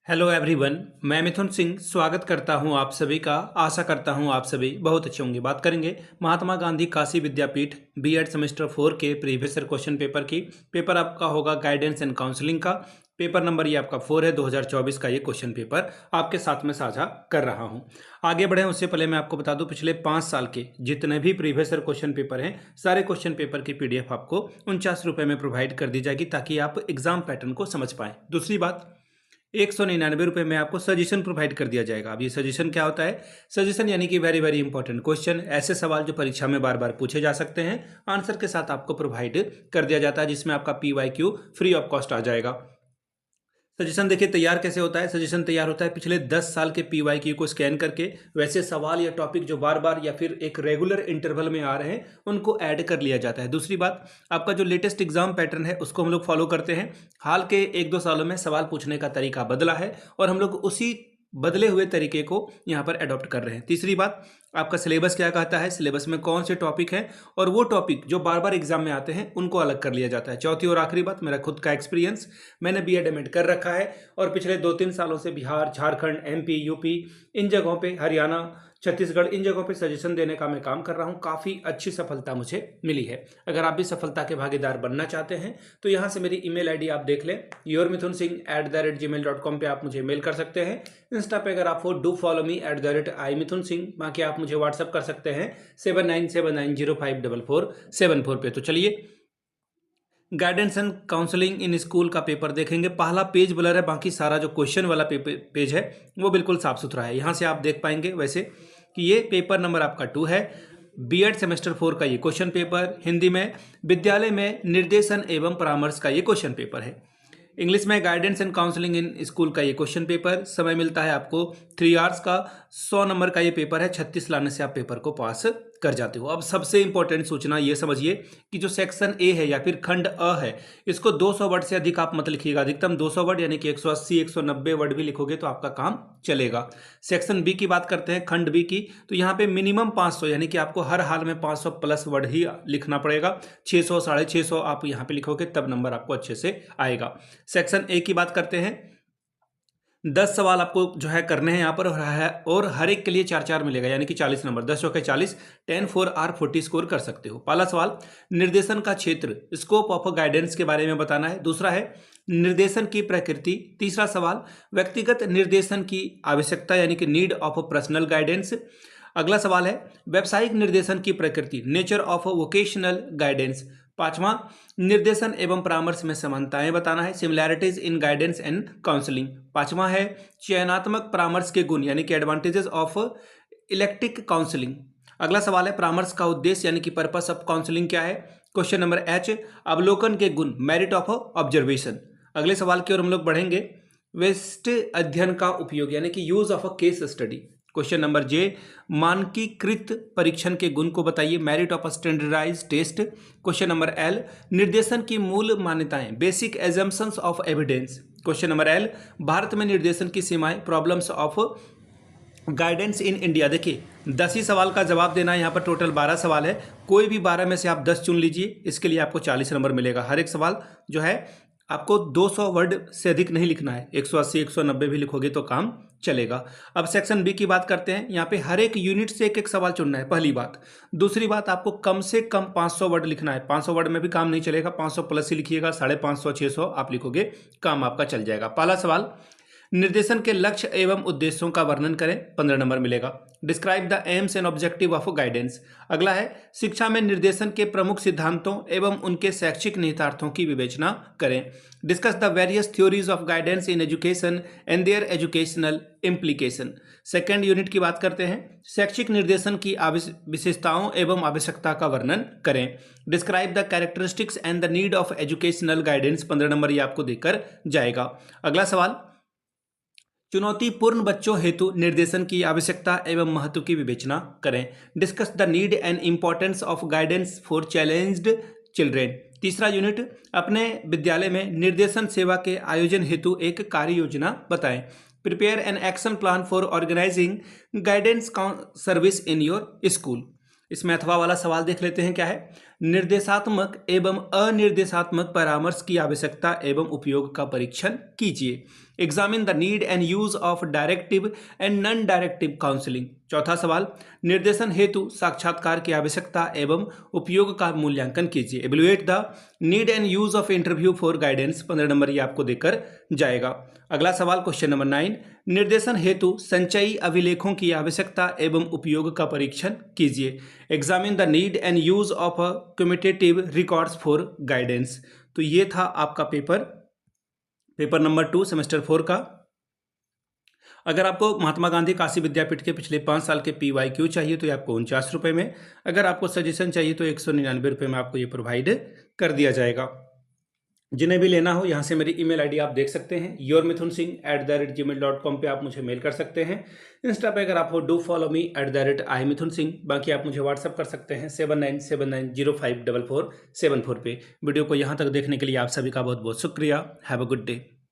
Hello everyone, मैं मिथुन सिंह स्वागत करता हूं आप सभी का। आशा करता हूं आप सभी बहुत अच्छे होंगे। बात करेंगे महात्मा गांधी काशी विद्यापीठ बीएड सेमेस्टर 4 के प्रीवियस ईयर क्वेश्चन पेपर की। पेपर आपका होगा गाइडेंस एंड काउंसलिंग का। पेपर नंबर ये आपका 4 है। 2024 का ये क्वेश्चन पेपर आपके साथ में साझा कर रहा हूं। आगे बढ़े उससे पहले मैं आपको बता दूं, पिछले 5 साल के जितने भी प्रीवियस ईयर क्वेश्चन पेपर हैं, सारे क्वेश्चन पेपर की पीडीएफ आपको 49 रुपये में प्रोवाइड कर दी जाएगी, ताकि आप एग्जाम पैटर्न को समझ पाएं। दूसरी बात, 199 रुपये में आपको सजेशन प्रोवाइड कर दिया जाएगा। अब ये सजेशन क्या होता है? सजेशन यानी कि वेरी वेरी इंपॉर्टेंट क्वेश्चन, ऐसे सवाल जो परीक्षा में बार बार पूछे जा सकते हैं, आंसर के साथ आपको प्रोवाइड कर दिया जाता है, जिसमें आपका PYQ फ्री ऑफ कॉस्ट आ जाएगा। सजेशन देखिए तैयार कैसे होता है। सजेशन तैयार होता है पिछले 10 साल के PYQ को स्कैन करके, वैसे सवाल या टॉपिक जो बार बार या फिर एक रेगुलर इंटरवल में आ रहे हैं उनको ऐड कर लिया जाता है। दूसरी बात, आपका जो लेटेस्ट एग्जाम पैटर्न है उसको हम लोग फॉलो करते हैं। हाल के 1-2 सालों में सवाल पूछने का तरीका बदला है और हम लोग उसी बदले हुए तरीके को यहाँ पर अडॉप्ट कर रहे हैं। तीसरी बात, आपका सिलेबस क्या कहता है, सिलेबस में कौन से टॉपिक हैं और वो टॉपिक जो बार बार एग्जाम में आते हैं उनको अलग कर लिया जाता है। चौथी और आखिरी बात, मेरा खुद का एक्सपीरियंस, मैंने बीएड एमएड कर रखा है और पिछले 2-3 सालों से बिहार, झारखंड, MP, यूपी, इन जगहों पे, हरियाणा, छत्तीसगढ़, इन जगहों पे सजेशन देने का मैं काम कर रहा हूँ। काफ़ी अच्छी सफलता मुझे मिली है। अगर आप भी सफलता के भागीदार बनना चाहते हैं तो यहाँ से मेरी ईमेल आईडी आप देख लें, yourmithunsingh@gmail.com पे आप मुझे मेल कर सकते हैं। इंस्टा पे अगर आप हो, डू फॉलो मी @imithunsingh। बाकी आप मुझे व्हाट्सअप कर सकते हैं 7979054474 पे। तो चलिए guidance and counselling in school का पेपर देखेंगे। पहला पेज ब्लर है, बाकी सारा जो क्वेश्चन वाला पेज है वो बिल्कुल साफ सुथरा है। यहाँ से आप देख पाएंगे वैसे कि ये पेपर नंबर आपका 2 है। बीएड सेमेस्टर 4 का ये क्वेश्चन पेपर, हिंदी में विद्यालय में निर्देशन एवं परामर्श का ये क्वेश्चन पेपर है। इंग्लिश में guidance and counselling in school का ये क्वेश्चन पेपर। समय मिलता है आपको 3 आवर्स का। 100 नंबर का ये पेपर है। 36 लाने से आप पेपर को पास कर जाते हो। अब सबसे इंपॉर्टेंट सूचना ये समझिए कि जो सेक्शन ए है या फिर खंड अ है, इसको 200 वर्ड से अधिक आप मत लिखिएगा। अधिकतम 200 वर्ड यानी कि 180 190 वर्ड भी लिखोगे तो आपका काम चलेगा। सेक्शन बी की बात करते हैं, खंड बी की, तो यहाँ पे मिनिमम 500 यानी कि आपको हर हाल में 500 प्लस वर्ड ही लिखना पड़ेगा। 600 650 आप यहाँ पे लिखोगे तब नंबर आपको अच्छे से आएगा। सेक्शन ए की बात करते हैं, 10 सवाल आपको जो है करने हैं यहाँ पर, और हर एक के लिए 4-4 मिलेगा यानी कि 40 नंबर। 10 चौके 40, 10 4 R 40 स्कोर कर सकते हो। पहला सवाल, निर्देशन का क्षेत्र, स्कोप ऑफ गाइडेंस के बारे में बताना है। दूसरा है निर्देशन की प्रकृति। तीसरा सवाल, व्यक्तिगत निर्देशन की आवश्यकता यानी कि नीड ऑफ पर्सनल गाइडेंस। अगला सवाल है व्यावसायिक निर्देशन की प्रकृति, नेचर ऑफ वोकेशनल गाइडेंस। पांचवा, निर्देशन एवं परामर्श में समानताएं बताना है, similarities in guidance and counselling. पांचवा है चयनात्मक परामर्श के गुण यानी कि एडवांटेजेस ऑफ इलेक्टिक काउंसलिंग। अगला सवाल है परामर्श का उद्देश्य यानी कि पर्पस ऑफ काउंसलिंग क्या है। क्वेश्चन नंबर H, अवलोकन के गुण, मेरिट ऑफ ऑब्जर्वेशन। अगले सवाल की ओर हम लोग बढ़ेंगे, वेस्ट अध्ययन का उपयोग यानी कि use of a case study. Question number J, मानकीकृत परीक्षण के गुण को बताइए, merit of standardise test. Question number L, निर्देशन की मूल मान्यताएं, basic assumptions of evidence. Question number L, भारत में निर्देशन की सीमाएं, problems of guidance in India. देखिए 10 ही सवाल का जवाब देना है। यहाँ पर टोटल 12 सवाल है, कोई भी 12 में से आप 10 चुन लीजिए, इसके लिए आपको 40 नंबर मिलेगा। हर एक सवाल जो है आपको 200 वर्ड से अधिक नहीं लिखना है, 180 190 भी लिखोगे तो काम चलेगा। अब सेक्शन बी की बात करते हैं। यहाँ पे हर एक यूनिट से एक एक सवाल चुनना है, पहली बात। दूसरी बात, आपको कम से कम 500 वर्ड लिखना है। 500 वर्ड में भी काम नहीं चलेगा, 500 प्लस ही लिखिएगा। 550 600 आप लिखोगे, काम आपका चल जाएगा। पहला सवाल, निर्देशन के लक्ष्य एवं उद्देश्यों का वर्णन करें, 15 नंबर मिलेगा। Describe the AIIMS and objective of guidance. अगला है शिक्षा में निर्देशन के प्रमुख सिद्धांतों एवं उनके शैक्षिक निहितार्थों की विवेचना करें। Discuss the various theories of guidance in education and there educational implication. Second unit की बात करते हैं, शैक्षिक निर्देशन की विशेषताओं एवं आवश्यकता का वर्णन करें। Describe the characteristics and the need of educational guidance, 15 number ये आपको देकर जाएगा। अगला सवाल, चुनौतीपूर्ण बच्चों हेतु निर्देशन की आवश्यकता एवं महत्व की विवेचना करें। Discuss the need and importance of guidance for challenged children. तीसरा यूनिट, अपने विद्यालय में निर्देशन सेवा के आयोजन हेतु एक कार्य योजना बताएं। Prepare an action plan for organising guidance service in your school. इसमें अथवा वाला सवाल देख लेते हैं क्या है। निर्देशात्मक एवं अनिर्देशात्मक परामर्श की आवश्यकता एवं उपयोग का परीक्षण कीजिए। Examine the need and use of directive and non directive counselling. चौथा सवाल, निर्देशन हेतु साक्षात्कार की आवश्यकता एवं उपयोग का मूल्यांकन कीजिए। Evaluate the need and use of interview for guidance. 15 number ये आपको देकर जाएगा। अगला सवाल क्वेश्चन नंबर 9, निर्देशन हेतु संचयी अभिलेखों की आवश्यकता एवं उपयोग का परीक्षण कीजिए। Examine the need and use of commutative records for guidance. तो ये था आपका पेपर नंबर 2 सेमेस्टर 4 का। अगर आपको महात्मा गांधी काशी विद्यापीठ के पिछले 5 साल के PYQ चाहिए तो ये आपको 49 रुपये में, अगर आपको सजेशन चाहिए तो 199 रुपये में आपको ये प्रोवाइड कर दिया जाएगा। जिन्हें भी लेना हो यहाँ से मेरी email ID आप देख सकते हैं, yourmithunsingh@gmail.com पे आप मुझे मेल कर सकते हैं। इंस्टा पे अगर आप हो डू फॉलो मी @imithunsingh। बाकी आप मुझे व्हाट्सअप कर सकते हैं 7979054474 पे। वीडियो को यहाँ तक देखने के लिए आप सभी का बहुत बहुत शुक्रिया। Have a good day.